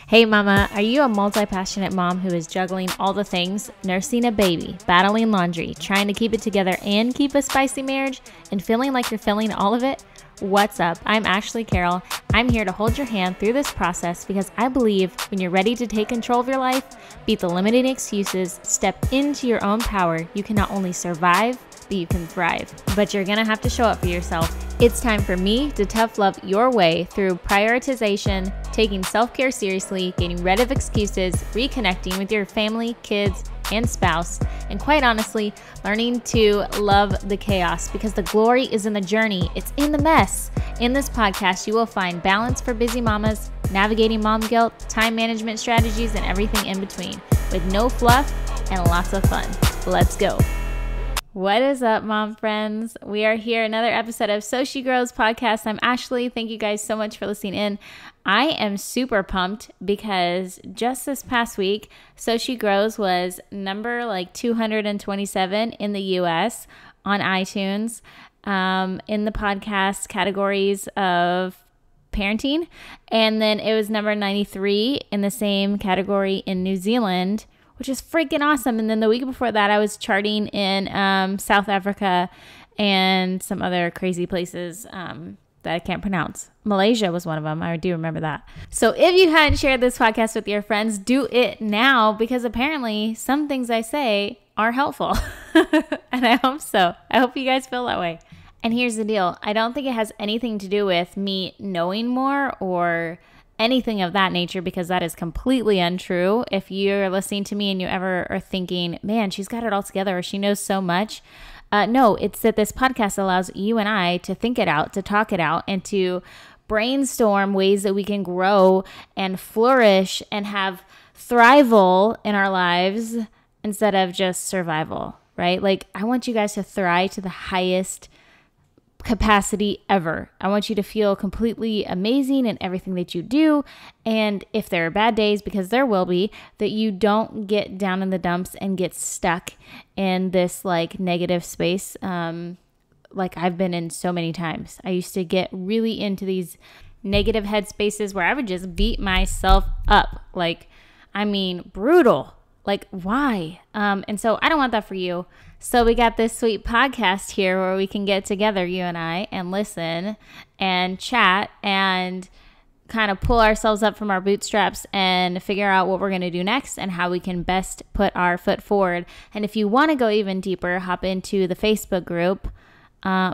Hey mama, are you a multi-passionate mom who is juggling all the things, nursing a baby, battling laundry, trying to keep it together and keep a spicy marriage, and feeling like you're feeling all of it? What's up? I'm Ashley Carroll. I'm here to hold your hand through this process because I believe when you're ready to take control of your life, beat the limiting excuses, step into your own power, you can not only survive, but you can thrive. But you're gonna have to show up for yourself. It's time for me to tough love your way through prioritization, taking self-care seriously, getting rid of excuses, reconnecting with your family, kids, and spouse, and quite honestly, learning to love the chaos because the glory is in the journey. It's in the mess. In this podcast, you will find balance for busy mamas, navigating mom guilt, time management strategies, and everything in between with no fluff and lots of fun. Let's go. What is up, mom friends? We are here, another episode of So She Grows podcast. I'm Ashley. Thank you guys so much for listening in. I am super pumped because just this past week, So She Grows was number 227 in the US on iTunes in the podcast categories of parenting. And then it was number 93 in the same category in New Zealand, which is freaking awesome. And then the week before that, I was charting in South Africa and some other crazy places that I can't pronounce. Malaysia was one of them. I do remember that. So if you hadn't shared this podcast with your friends, do it now because apparently some things I say are helpful. And I hope so. I hope you guys feel that way. And here's the deal. I don't think it has anything to do with me knowing more or anything of that nature, because that is completely untrue. If you're listening to me and you ever are thinking, man, she's got it all together or she knows so much. No, it's that this podcast allows you and I to think it out, to talk it out, and to brainstorm ways that we can grow and flourish and have thrival in our lives instead of just survival, right? Like, I want you guys to thrive to the highest capacity ever. I want you to feel completely amazing in everything that you do. And if there are bad days, because there will be, that you don't get down in the dumps and get stuck in this negative space. Like I've been in so many times. I used to get really into these negative headspaces where I would just beat myself up. Brutal. Why? And so I don't want that for you. So we got this sweet podcast here where we can get together, you and I, and listen and chat and kind of pull ourselves up from our bootstraps and figure out what we're going to do next and how we can best put our foot forward. And if you want to go even deeper, hop into the Facebook group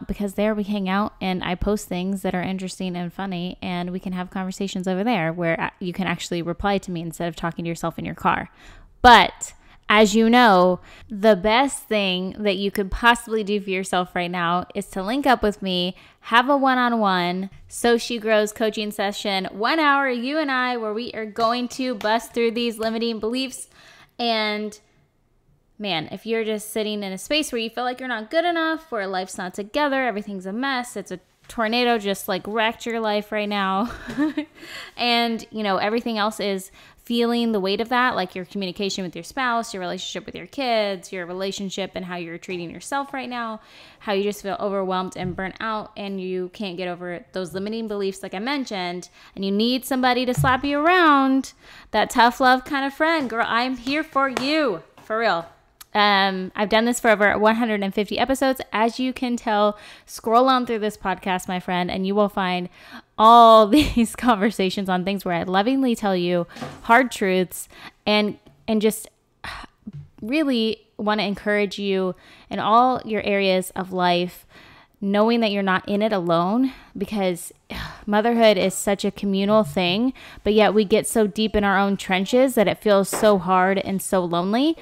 because there we hang out and I post things that are interesting and funny, and we can have conversations over there where you can actually reply to me instead of talking to yourself in your car. But as you know, the best thing that you could possibly do for yourself right now is to link up with me, have a one-on-one So She Grows coaching session, 1 hour, you and I, where we are going to bust through these limiting beliefs. And man, if you're just sitting in a space where you feel like you're not good enough, where life's not together, everything's a mess, it's a tornado just wrecked your life right now, and everything else is feeling the weight of that, like your communication with your spouse, your relationship with your kids, your relationship and how you're treating yourself right now, how you just feel overwhelmed and burnt out and you can't get over those limiting beliefs like I mentioned, and you need somebody to slap you around, that tough love kind of friend, girl, I'm here for you, for real. I've done this for over 150 episodes. As you can tell, scroll on through this podcast, my friend, and you will find all these conversations on things where I lovingly tell you hard truths and just really want to encourage you in all your areas of life, knowing that you're not in it alone, because motherhood is such a communal thing, but yet we get so deep in our own trenches that it feels so hard and so lonely.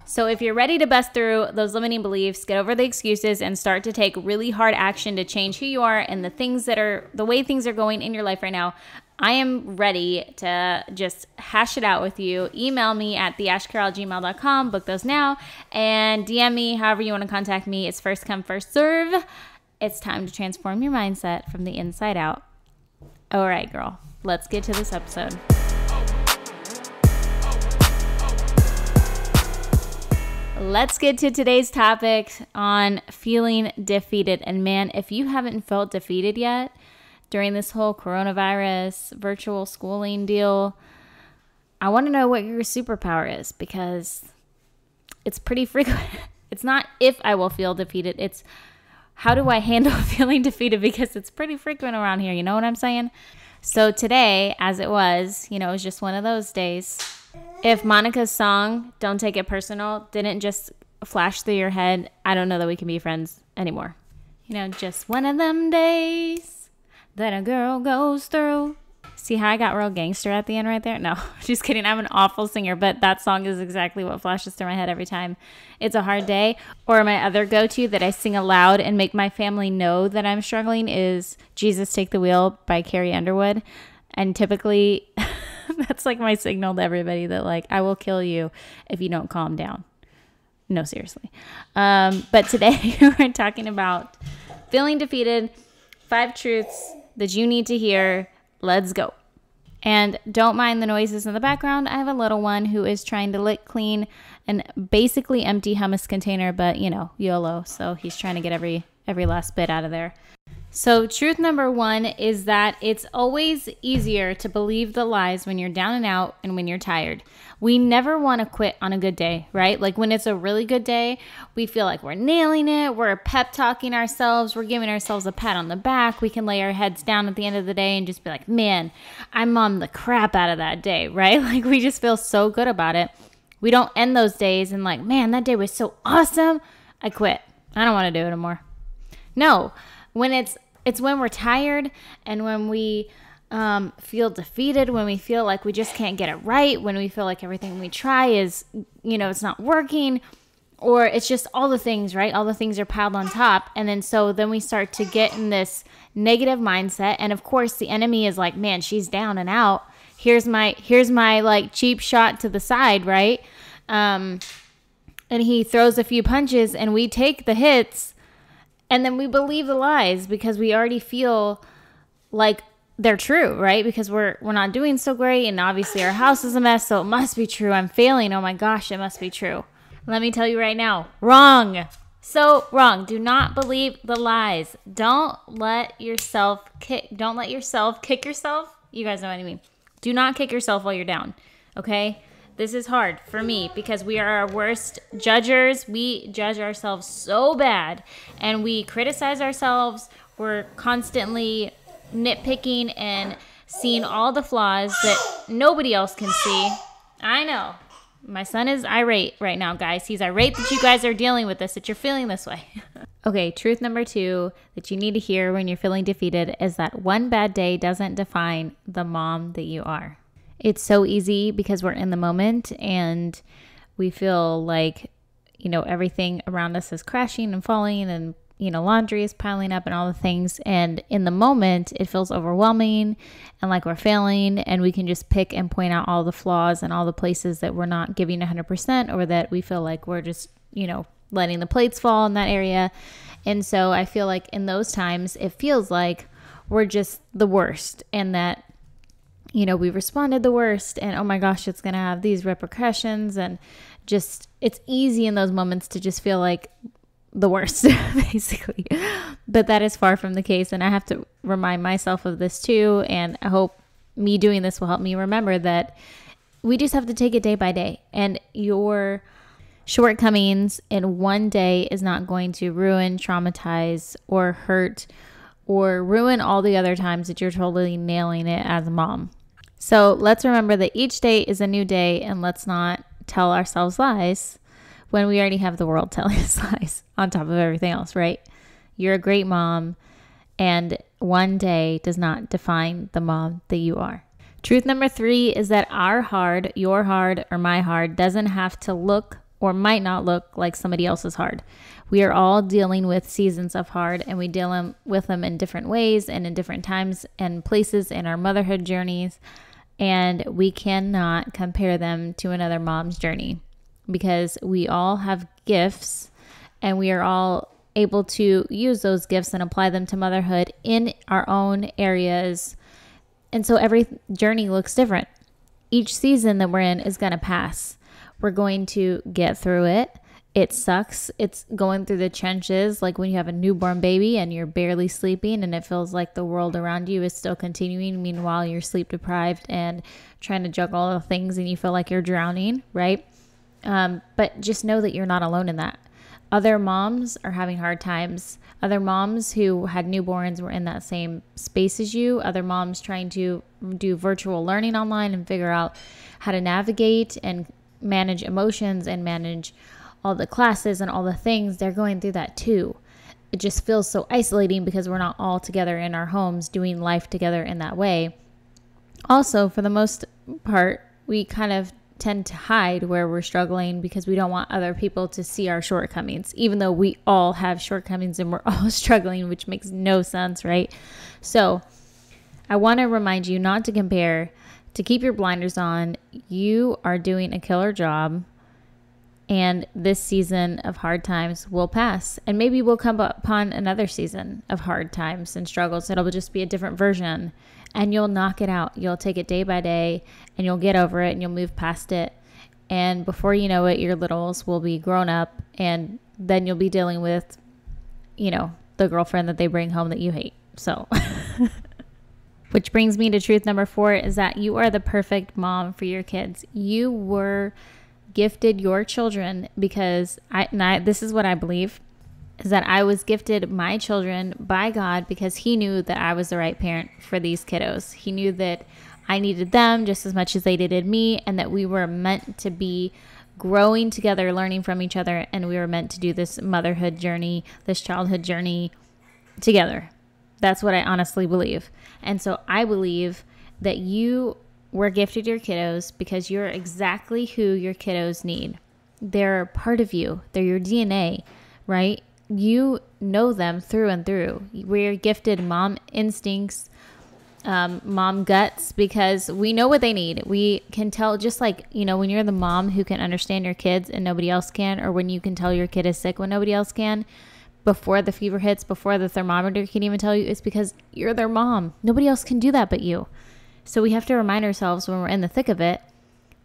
So if you're ready to bust through those limiting beliefs, get over the excuses, and start to take really hard action to change who you are and the way things are going in your life right now, I am ready to just hash it out with you. Email me at theashcarroll@gmail.com, book those now, and DM me however you want to contact me. It's first come, first serve. It's time to transform your mindset from the inside out. All right, girl, let's get to this episode. Let's get to today's topic on feeling defeated. And man, if you haven't felt defeated yet during this whole coronavirus virtual schooling deal, I want to know what your superpower is, because it's pretty frequent. It's not if I will feel defeated. It's how do I handle feeling defeated, because it's pretty frequent around here. You know what I'm saying? So today, as it was, it was just one of those days. If Monica's song, Don't Take It Personal, didn't just flash through your head, I don't know that we can be friends anymore. Just one of them days that a girl goes through. See how I got real gangster at the end right there? No, just kidding. I'm an awful singer, but that song is exactly what flashes through my head every time it's a hard day. Or my other go-to that I sing aloud and make my family know that I'm struggling is Jesus Take the Wheel by Carrie Underwood. And typically that's like my signal to everybody that like, I will kill you if you don't calm down. No, seriously. But today we're talking about feeling defeated, 5 truths that you need to hear. Let's go. And don't mind the noises in the background. I have a little one who is trying to lick clean an basically empty hummus container, but YOLO. So he's trying to get every last bit out of there. So truth number 1 is that it's always easier to believe the lies when you're down and out and when you're tired. We never want to quit on a good day, right? Like when it's a really good day, we feel like we're nailing it. We're pep talking ourselves. We're giving ourselves a pat on the back. We can lay our heads down at the end of the day and just be like, man, I'm on the crap out of that day, right? Like we just feel so good about it. We don't end those days and like, man, that day was so awesome. I quit. I don't want to do it anymore. No. When it's when we're tired and when we feel defeated, when we feel like we just can't get it right, when we feel like everything we try is, it's not working, or it's just all the things, right? All the things are piled on top. And then we start to get in this negative mindset. And of course the enemy is like, man, she's down and out. Here's my like cheap shot to the side, right? And he throws a few punches and we take the hits. And then we believe the lies because we already feel like they're true, right? Because we're not doing so great, and obviously our house is a mess, so it must be true. I'm failing. Oh my gosh, it must be true. Let me tell you right now, wrong. So wrong. Do not believe the lies. Don't let yourself kick yourself. You guys know what I mean. Do not kick yourself while you're down, okay? This is hard for me because we are our worst judgers. We judge ourselves so bad and we criticize ourselves. We're constantly nitpicking and seeing all the flaws that nobody else can see. I know. My son is irate right now, guys. He's irate that you guys are dealing with this, that you're feeling this way. Okay, truth number 2 that you need to hear when you're feeling defeated is that one bad day doesn't define the mom that you are. It's so easy because we're in the moment and we feel like, everything around us is crashing and falling and, laundry is piling up and all the things. And in the moment, it feels overwhelming and like we're failing, and we can just pick and point out all the flaws and all the places that we're not giving 100%, or that we feel like we're just, letting the plates fall in that area. And so I feel like in those times, it feels like we're just the worst, and that we responded the worst, and oh my gosh, it's going to have these repercussions, and just, it's easy in those moments to just feel like the worst, basically. But that is far from the case, and I have to remind myself of this too, and I hope me doing this will help me remember that we just have to take it day by day, and your shortcomings in one day is not going to ruin, traumatize, or hurt, or ruin all the other times that you're totally nailing it as a mom. So let's remember that each day is a new day, and let's not tell ourselves lies when we already have the world telling us lies on top of everything else, right? You're a great mom, and one day does not define the mom that you are. Truth number 3 is that our hard, your hard, or my hard doesn't have to look or might not look like somebody else's hard. We are all dealing with seasons of hard, and we deal with them in different ways and in different times and places in our motherhood journeys. And we cannot compare them to another mom's journey because we all have gifts, and we are all able to use those gifts and apply them to motherhood in our own areas. And so every journey looks different. Each season that we're in is going to pass. We're going to get through it, It sucks. It's going through the trenches, like when you have a newborn baby and you're barely sleeping and it feels like the world around you is still continuing. Meanwhile, you're sleep deprived and trying to juggle all the things and you feel like you're drowning, right? But just know that you're not alone in that. Other moms are having hard times. Other moms who had newborns were in that same space as you. Other moms trying to do virtual learning online and figure out how to navigate and manage emotions and manage all the classes and all the things. They're going through that too. It just feels so isolating because we're not all together in our homes doing life together in that way. Also, for the most part, we kind of tend to hide where we're struggling because we don't want other people to see our shortcomings, even though we all have shortcomings and we're all struggling, which makes no sense, right? So I want to remind you not to compare, to keep your blinders on. You are doing a killer job, and this season of hard times will pass, and maybe we'll come upon another season of hard times and struggles. It'll just be a different version, and you'll knock it out. You'll take it day by day, and you'll get over it, and you'll move past it. And before you know it, your littles will be grown up, and then you'll be dealing with, the girlfriend that they bring home that you hate. So, which brings me to truth number 4 is that you are the perfect mom for your kids. You were gifted your children because this is what I believe, is that I was gifted my children by God because he knew that I was the right parent for these kiddos. He knew that I needed them just as much as they needed me, and that we were meant to be growing together, learning from each other, and we were meant to do this motherhood journey, this childhood journey together. That's what I honestly believe. And so I believe that you were gifted your kiddos because you're exactly who your kiddos need. They're part of you. They're your DNA, right? You know them through and through. We're gifted mom instincts, mom guts, because we know what they need. We can tell, just like, when you're the mom who can understand your kids and nobody else can, or when you can tell your kid is sick when nobody else can, before the fever hits, before the thermometer can even tell you, it's because you're their mom. Nobody else can do that but you. So we have to remind ourselves when we're in the thick of it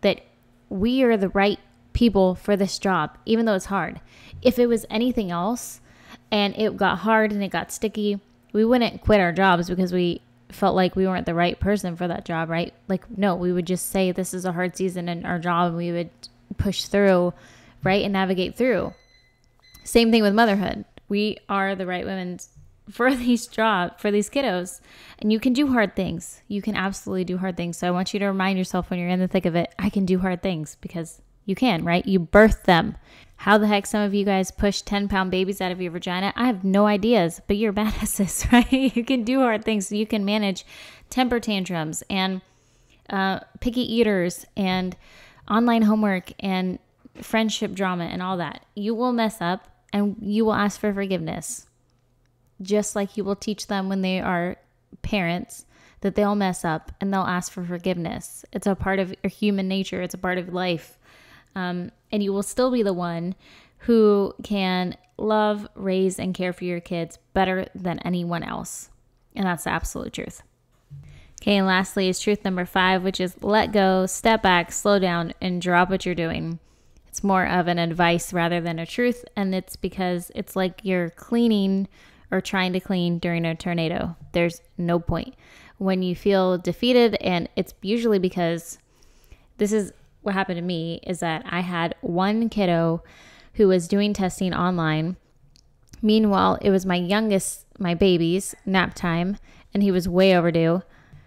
that we are the right people for this job, even though it's hard. If it was anything else and it got hard and it got sticky, we wouldn't quit our jobs because we felt like we weren't the right person for that job, right? Like, no, we would just say this is a hard season in our job and we would push through, right, and navigate through. Same thing with motherhood. We are the right women for these kiddos, and you can do hard things. You can absolutely do hard things. So I want you to remind yourself when you're in the thick of it, I can do hard things, because you can, right? You birth them. How the heck some of you guys push 10-pound babies out of your vagina? I have no ideas, but you're badasses, right? You can do hard things. So you can manage temper tantrums and picky eaters and online homework and friendship drama and all that. You will mess up and you will ask for forgiveness. Just like you will teach them when they are parents that they'll mess up and they'll ask for forgiveness. It's a part of your human nature. It's a part of life. And you will still be the one who can love, raise, and care for your kids better than anyone else. And that's the absolute truth. Okay, and lastly is truth number 5, which is let go, step back, slow down, and drop what you're doing. It's more of an advice rather than a truth, and it's because it's like you're cleaning or trying to clean during a tornado. There's no point. When you feel defeated, and it's usually because this is what happened to me, is that I had one kiddo who was doing testing online. Meanwhile, it was my youngest, my baby's nap time, and he was way overdue.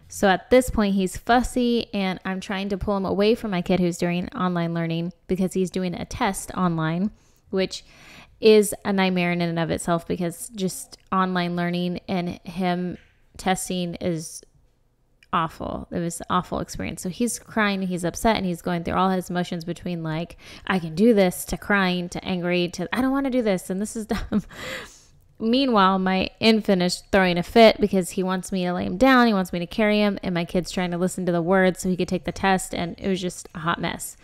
So at this point, he's fussy, and I'm trying to pull him away from my kid who's doing online learning because he's doing a test online, which is a nightmare in and of itself, because just online learning and him testing is awful. It was an awful experience. So he's crying, he's upset, and he's going through all his emotions between like, I can do this, to crying, to angry, to I don't want to do this, and this is dumb. Meanwhile, my infant is throwing a fit because he wants me to lay him down. He wants me to carry him, and my kid's trying to listen to the words so he could take the test, and it was just a hot mess.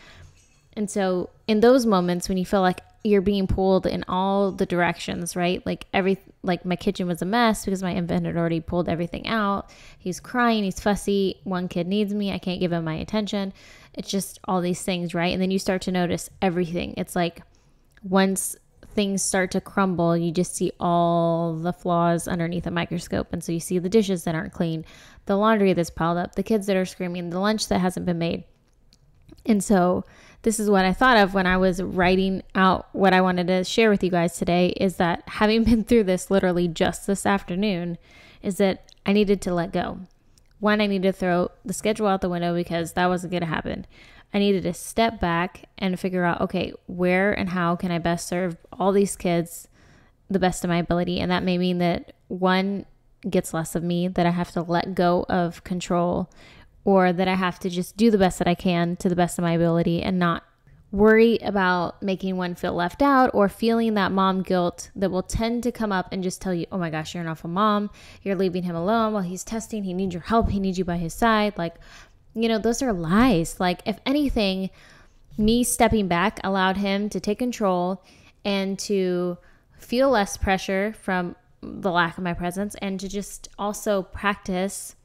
And so in those moments when you feel like you're being pulled in all the directions, right? Like my kitchen was a mess because my infant had already pulled everything out. He's crying, he's fussy. One kid needs me. I can't give him my attention. It's just all these things, right? And then you start to notice everything. It's like once things start to crumble, you just see all the flaws underneath a microscope. And so you see the dishes that aren't clean, the laundry that's piled up, the kids that are screaming, the lunch that hasn't been made. And so this is what I thought of when I was writing out what I wanted to share with you guys today, is that having been through this literally just this afternoon, is that I needed to let go. One, I needed to throw the schedule out the window because that wasn't going to happen. I needed to step back and figure out, okay, where and how can I best serve all these kids the best of my ability? And that may mean that one gets less of me, that I have to let go of control, or that I have to just do the best that I can to the best of my ability and not worry about making one feel left out or feeling that mom guilt that will tend to come up and just tell you, oh my gosh, you're an awful mom. You're leaving him alone while he's testing. He needs your help. He needs you by his side. Like, you know, those are lies. Like, if anything, me stepping back allowed him to take control and to feel less pressure from the lack of my presence, and to just also practice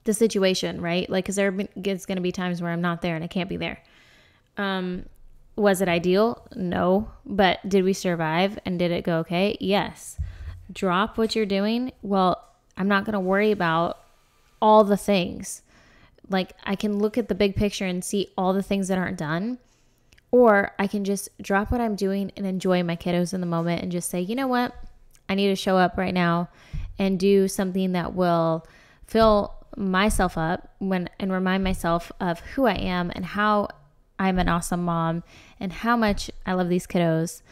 the situation, right? Like, because there's going to be times where I'm not there and I can't be there. Was it ideal? No. But did we survive and did it go okay? Yes. Drop what you're doing. Well, I'm not going to worry about all the things. Like, I can look at the big picture and see all the things that aren't done, or I can just drop what I'm doing and enjoy my kiddos in the moment and just say, you know what? I need to show up right now and do something that will fill myself up and remind myself of who I am and how I'm an awesome mom and how much I love these kiddos.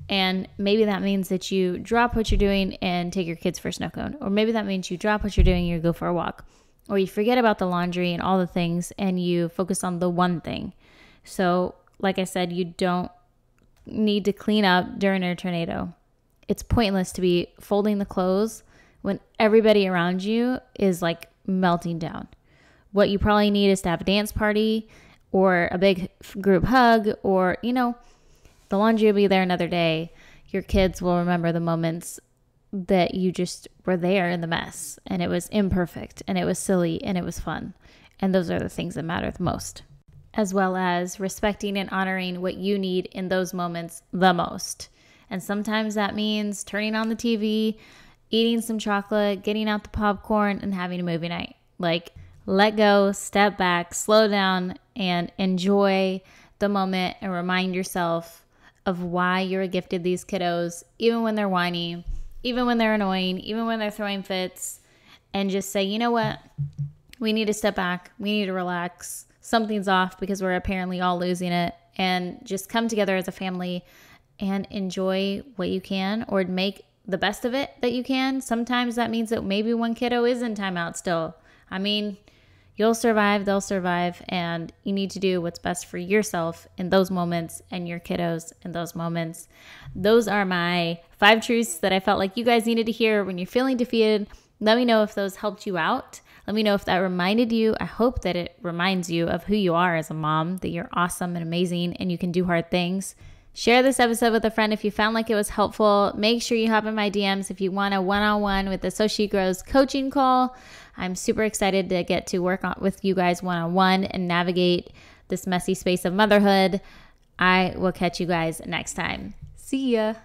And maybe that means that you drop what you're doing and take your kids for a snow cone. Or maybe that means you drop what you're doing and you go for a walk. Or you forget about the laundry and all the things and you focus on the one thing. So, like I said, you don't need to clean up during a tornado. It's pointless to be folding the clothes when everybody around you is like melting down. What you probably need is to have a dance party or a big group hug, or, you know, the laundry will be there another day. Your kids will remember the moments that you just were there in the mess, and it was imperfect, and it was silly, and it was fun. And those are the things that matter the most, as well as respecting and honoring what you need in those moments the most. And sometimes that means turning on the TV, eating some chocolate, getting out the popcorn, and having a movie night. Like, let go, step back, slow down, and enjoy the moment and remind yourself of why you're gifted these kiddos, even when they're whiny, even when they're annoying, even when they're throwing fits, and just say, you know what? We need to step back. We need to relax. Something's off because we're apparently all losing it, and just come together as a family and enjoy what you can, or make the best of it that you can. Sometimes that means that maybe one kiddo is in timeout still. I mean, you'll survive, they'll survive, and you need to do what's best for yourself in those moments and your kiddos in those moments. Those are my 5 truths that I felt like you guys needed to hear when you're feeling defeated. Let me know if those helped you out. Let me know if that reminded you. I hope that it reminds you of who you are as a mom, that you're awesome and amazing and you can do hard things. Share this episode with a friend if you found like it was helpful. Make sure you hop in my DMs if you want a one-on-one with the So She Grows coaching call. I'm super excited to get to work with you guys one-on-one and navigate this messy space of motherhood. I will catch you guys next time. See ya.